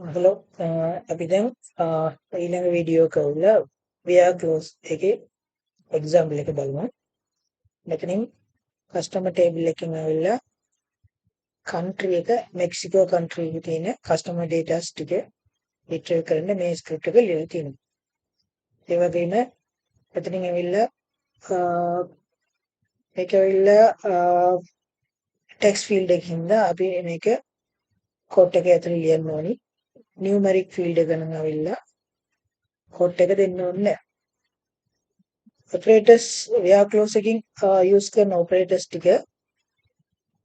Hello අපි දැන් ඊළඟ වීඩියෝ එක උල where close එකේ එක්සැම්පල් එක බලමු. මෙතනින් කස්ටමර් ටේබල් එකකින් ඇවිල්ලා country එක මෙක්සිකෝ country එකේ තියෙන කස්ටමර් ඩේටාස් ටික රිට්‍රීව් කරන්න මේ ස්ක්‍රිප්ට් එක ලියලා තියෙනවා. ඒ වගේම මෙතනින් ඇවිල්ලා මේක ඇවිල්ලා ටෙක්ස්ට් ෆීල්ඩ් එකකින්ද අපි මේක කෝට් එක ඇතුලේ ලියන්න ඕනි. න්यूमेरिक ෆීල්ඩ් එක නම් ඇවිල්ලා කෝට් එක දෙන්න ඕනේ නැහැ. operators where close එකකින් use කරන operators ටික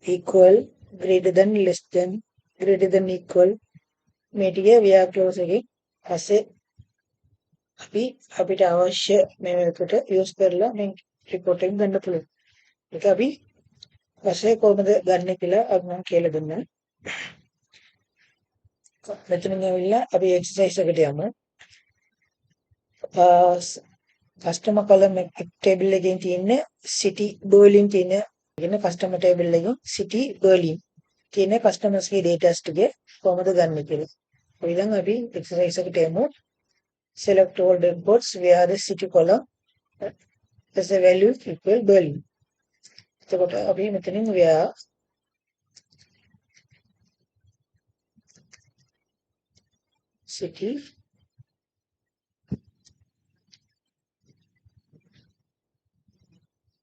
equal greater than less than greater than equal මේ ටික where close එකකින් පස්සේ අපිට අවශ්‍ය මේකට use කරලා මේ report එක ගන්න පුළුවන්. ඒක අපි පස්සේ කොහොමද ගන්න කියලා අපි මම කියලා දුන්නා. මෙතනින් ඇවිල්ලා අපි exercise එකට යමු. customer column table එකකින් තියෙන city Berlin තියෙන customer table එකකින් city Berlin තියෙන customers ගේ data ටික කොහොමද ගන්න කියලා. අපි දැන් අපි exercise එකට යමු. Select all the reports where the city column has a value equal Berlin. එතකොට අපි මෙතනින් where city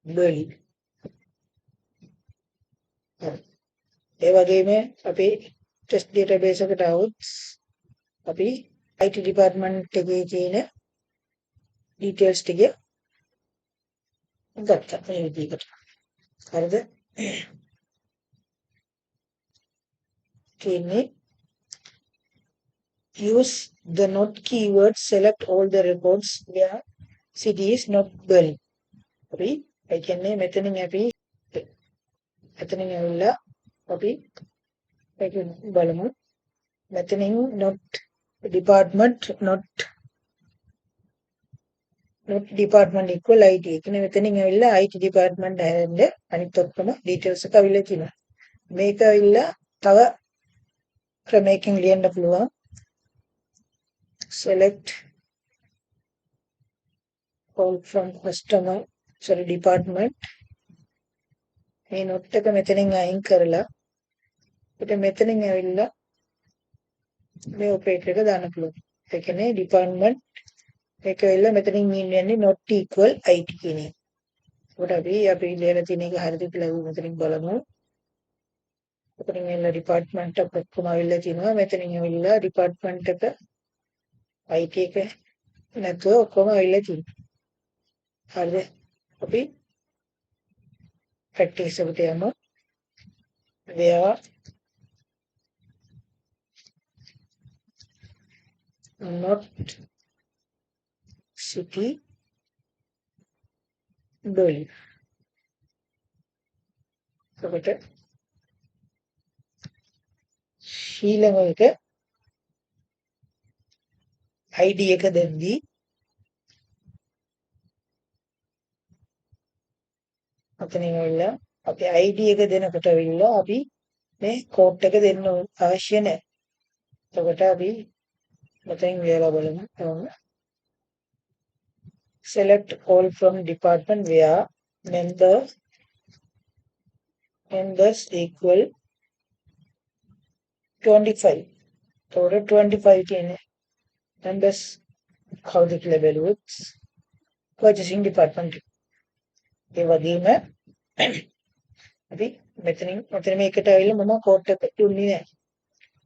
Berlin ඒ වගේම අපි ටෙස්ට් ડેටාබේස් එකට આવොත් අපි IT ડિපාර්ට්මන්ට් එකේ තියෙන ඩීටේල්ස් ටික ගත්තා මේ විදිහට. හරිද? තියෙන්නේ use the not keyword select all the reports where city is not Berlin. අපි ඒ කියන්නේ මෙතනින් ඇවිල්ලා අපි ඒක බලමු. මෙතනින් not department equal IT. ඒ කියන්නේ මෙතනින් ඇවිල්ලා IT department හැරෙන්න අනිත් ඔක්කොම details එක අවිල්ලා තියෙනවා. මේක ඇවිල්ලා තව ක්‍රමයකින් ලියන්න පුළුවන්. select all from customer department මේ not එක මෙතනින් අයින් කරලා අපිට මෙතනින් ඇවිල්ලා මේ ඔපරේටර් එක දාන්න පුළුවන්. ඒ කියන්නේ department එක ඇවිල්ලා මෙතනින් ඉන්නේ not equal IT කියන එක. ඒකට අපි ලියලා තියෙන එක හරිද කියලා මෙතනින් බලමු. මෙතනින් ඇවිල්ලා department එක ඔක්කොම ඇවිල්ලා තියෙනවා. මෙතනින් ඇවිල්ලා department එක IT එක නැතුව ඔක්කොම ඇවිල්ලා තියෙනවා. හරිද? අපි practice එකට යමු. where not city Berlin. එතකොට ඊළඟ එක ID එක දෙද්දී අතනින් ඇවිල්ලා අපි ID එක දෙනකොට ඇවිල්ලා අපි මේ කෝඩ් එක දෙන්න අවශ්‍ය නැහැ. එතකොට අපි මෙතනින් වේලා බලමු. select all from department where members equal 25. එතකොට 25 කියන්නේ members කවුද කියලා බැලුවොත් purchasing department. ඒ වගේම අපි මෙතන මේකට ඇවිල්ලා මම කෝඩ් එක දුන්නේ නැහැ.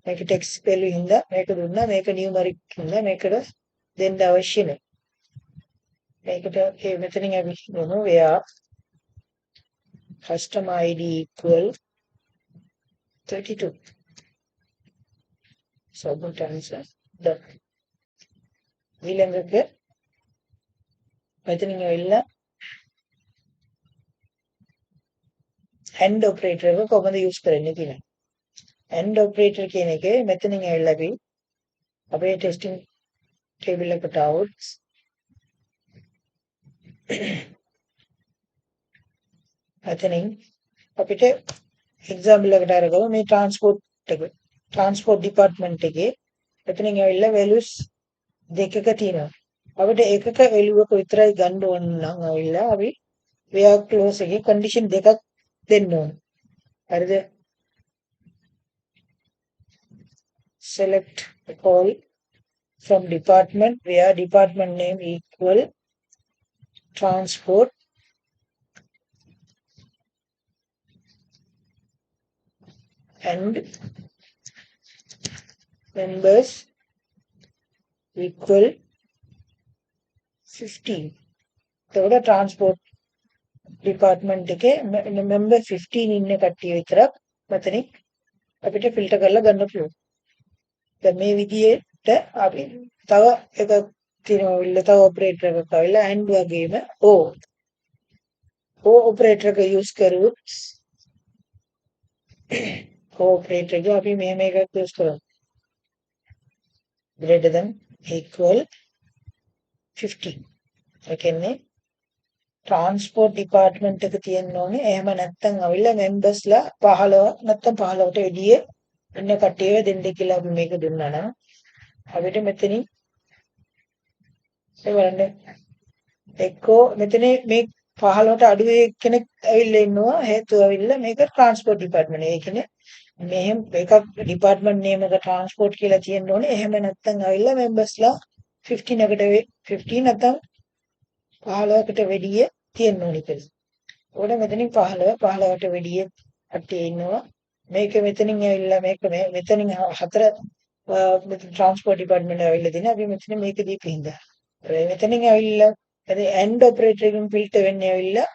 මේක ටෙක්ස්ට් ස්පෙල් හින්දා මේක දුන්නා. මේක නියුමරික් හින්දා මේකට දෙන්න අවශ්‍ය නැහැ. මේකට මෙතනින් අපි ගමු where customer ID equal 32. Submit answer done. ඊළඟට මෙතනින් ඇවිල්ලා and operator එක කොහොමද use කරන්නේ කියලා. and operator කියන එකේ මෙතනින් ඇවිල්ලා අපි අපේ testing table එකට આવොත් මෙතනින් අපිට example එකට අරගමු මේ transport department එකේ එතනින් ඇවිල්ලා values දෙකක තියෙනවා. අපිට එකක value එක විතරයි ගන්න ඕන නම් ඇවිල්ලා අපි where clause එකේ condition දෙකක් දෙන්න ඕන. හරිද? select all from department where department name equal transport and members equal 15. එතකොට transport department එකේ member 15 ඉන්න කට්ටිය විතරක් මෙතනින් අපිට ෆිල්ටර් කරලා ගන්න පුළුවන්. දැන් මේ විදිහට අපි තව එකක් තියෙනවා තව ඔපරේටර් එකක් ආවිල්ලා and වගේම o ඔපරේටර් එක යූස් කරුවොත් ඔපරේටර් එක අපි මෙහෙම එකක් යූස් කරමු greater than equal 15. ඒ කියන්නේ ट्रांसपोर्ट डिपार्टमेंट එක තියෙන්න ඕනේ. එහෙම නැත්නම් අවිල්ලා මෙම්බර්ස්ලා 15 නැත්නම් 15ට වැඩිය ඉන්න කට්ටිය දෙන්න කියලා අපි මේක දුන්නා නම් අපිට මෙතනින් ඒ බලන්න එක්කෝ මෙතන මේ 15ට අඩු කෙනෙක් ඇවිල්ලා ඉන්නවා හේතුව ඇවිල්ලා මේක ट्रांसपोर्ट डिपार्टमेंट. ඒ කියන්නේ මෙහෙම එකක් ඩිපාර්ට්මන්ට් නේම් එක ट्रांसपोर्ट කියලා තියෙන්න ඕනේ. එහෙම නැත්නම් ඇවිල්ලා මෙම්බර්ස්ලා 15කට 15 නැත්නම් 15කට වැඩිය තියෙන්න ඕනේ කියලා. ඕන මෙතනින් 15ට වැඩිය කට්ටිය ඉන්නවා. මේක මෙතනින් ඇවිල්ලා මේක මෙතනින් හතර ट्रांसपोर्ट डिपार्टमेंट ඇවිල්ලා දින අපි මෙතන මේක දීපින්දා. මෙතනින් ඇවිල්ලා and operator එකෙන් ෆිල්ටර් වෙන්නේ ඇවිල්ලා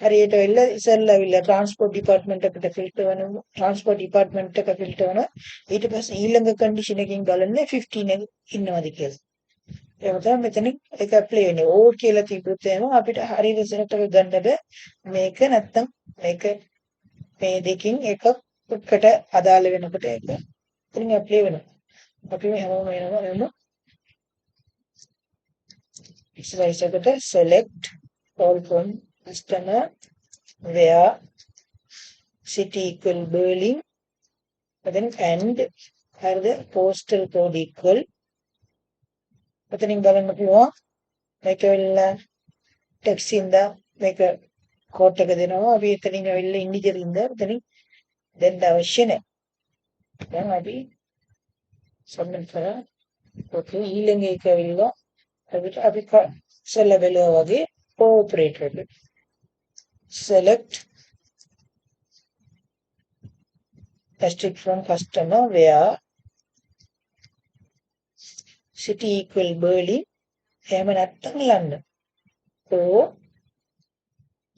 හරියට ඇවිල්ලා ඉස්සෙල්ලා ඇවිල්ලා ट्रांसपोर्ट डिपार्टमेंट එකට ෆිල්ටර් වෙනවා. ट्रांसपोर्ट डिपार्टमेंट එක ෆිල්ටර් වෙනවා. ඊට පස්සේ ඊළඟ කන්ඩිෂන් එකකින් බලන්නේ 15 ඉන්නවද කියලා. එහෙනම් තමයි මෙතනින් ඒක ඇප්ලයි වෙන්නේ. ඕ කියලා තිබුත් එහෙම අපිට හරි රිසල්ට් එක ගන්න බෑ. මේක නැත්තම් මේක මේ දෙකින් එකකට අදාළ වෙනකොට ඒක ඉතින් ඇප්ලයි වෙනවා. අපි මේ හැමෝම වෙනවා එමු. exercise එකට select all from customer where city equal Berlin then and හරිද postal code equal එතනින් බලන්න පුළුවන් මේක වෙලා ටෙක්ස්ට් ඉඳ මේක කෝඩ් එක දෙනවා අපි එතනින් ඇවිල්ලා ඉන්ඩිජර් ඉඳ එතනින් දෙන්න අවශ්‍ය නැහැ. දැන් අපි සම්මත කරා ඔකේ ඊළඟ එක ඇවිල්ලා අපිට අපි සෙල්ල බැලුවා වගේ ඔපරේටර් එක select district from customer where city equal Berlin එහෙම නැත්නම් London or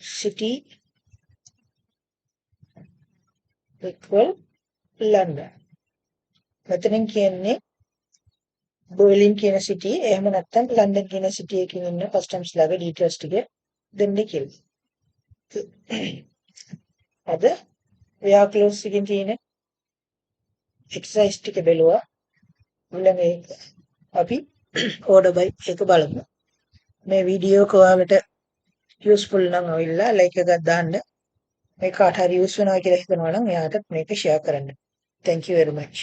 city equal London. මෙතනින් කියන්නේ බර්ලින් කියන සිටි එහෙම නැත්නම් ලන්ඩන් කියන සිටි එකකින් ඉන්න කස්ටම්ස් ලාගේ ඩීටේල්ස් ටික දෙන්න කියලා. අද where clause එකකින් තියෙන එක්සර්සයිස් ටික බැලුවා. ඊළඟ අපි order by එක බලමු. මේ වීඩියෝ එක ඔයාලට යූස්ෆුල් නම් වෙලා ලයික් එකක් දාන්න. මේ කාට හරි යූස් වෙනවා කියලා හිතනවා නම් එයාට මේක ෂෙයා කරන්න. Thank you very much.